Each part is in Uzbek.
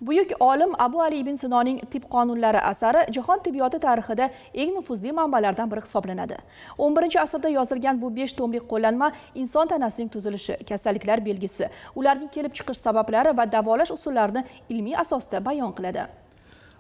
Buyuk olim Abu Ali ibn Sinoning Tibb qonunlari asari jahon tibbiyoti tarixida eng nufuzli manbalardan biri hisoblanadi. 11-asrda yozilgan bu 5 tomlik qo'llanma inson tanasining tuzilishi, kasalliklar belgisi, ularning kelib chiqish sabablari va davolash usullarini ilmiy asosda bayon qiladi.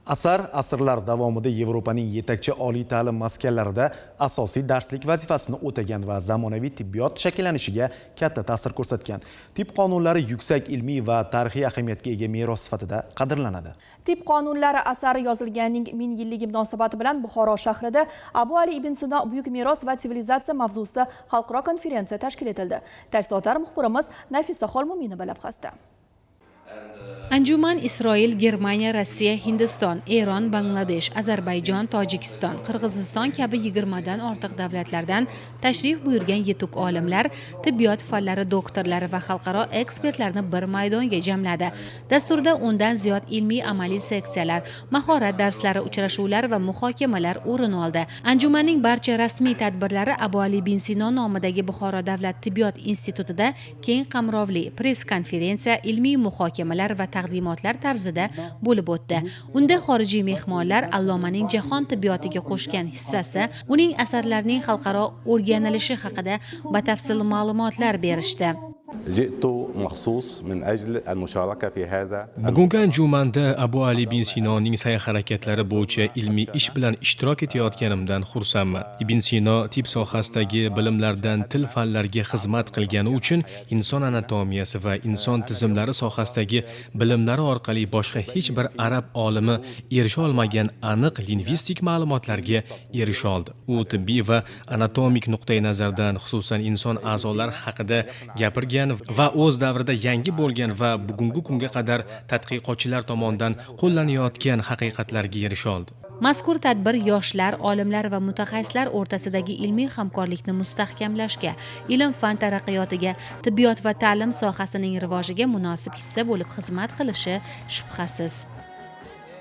Asar asrlar davomida Yevropaning yetakchi oliy ta'lim maskanlarida asosiy darslik vazifasini o'tagan va zamonaviy tibbiyot shakllanishiga katta ta'sir ko'rsatgan. Tibb qonunlari yuksak ilmiy va tarixiy ahamiyatga ega meros sifatida qadrlanadi. Tibb qonunlari asari yozilganining 1000 yilligi munosabati bilan Buxoro shahrida Abu Ali ibn Sino buyuk meros va sivilizatsiya mavzusida xalqaro konferensiya tashkil etildi. Tafsilotlar muxbirimiz Nafisa Xolmumina lavhasida. Anjuman Isroil, Germaniya, Rossiya, Hindiston, Eron, Bangladesh, Ozarbayjon, Tojikiston, Qirg'iziston kabi 20 dan ortiq davlatlardan tashrif buyurgan yetuk olimlar, tibbiyot fanlari doktorlari va xalqaro ekspertlarni bir maydonga jamladi. Dasturda 10 dan ziyod ilmiy amaliy seksiyalar, mahorat darslari, uchrashuvlar va muhokamalar o'rin oldi. Anjumanning barcha rasmiy tadbirlari Abu Ali ibn Sino nomidagi Buxoro davlat tibbiyot institutida keng qamrovli press-konferensiya, ilmiy muhokamalar va taqdimotlar tarzida bo'lib o'tdi. Unda xorijiy mehmonlar allomaning jahon tibbiyotiga qo'shgan hissasi, uning asarlarining xalqaro o'rganilishi haqida batafsil ma'lumotlar berishdi. Bugungi anjumanda Abu Ali ibn Sinoning sa'y-harakatlari bo'yicha ilmiy ish bilan ishtirok etayotganimdan xursandman. Ibn Sino tibb sohasidagi bilimlardan til fanlariga xizmat qilgani uchun inson anatomiyasi va inson tizimlari sohasidagi bilimlari orqali boshqa hech bir arab olimi erisha olmagan aniq lingvistik ma'lumotlarga erisha oldi. U tibbiy va anatomik nuqtai nazardan xususan inson a'zolari haqida gapirgan va o'z davrida yangi bo'lgan va bugungi kunga qadar tadqiqotchilar tomonidan qo'llanayotgan haqiqatlarga erisha oldi. Mazkur tadbir yoshlar, olimlar va mutaxassislar o'rtasidagi ilmiy hamkorlikni mustahkamlashga, ilm-fan taraqqiyotiga, tibbiyot va ta'lim sohasining rivojiga munosib hissa bo'lib xizmat qilishi shubhasiz.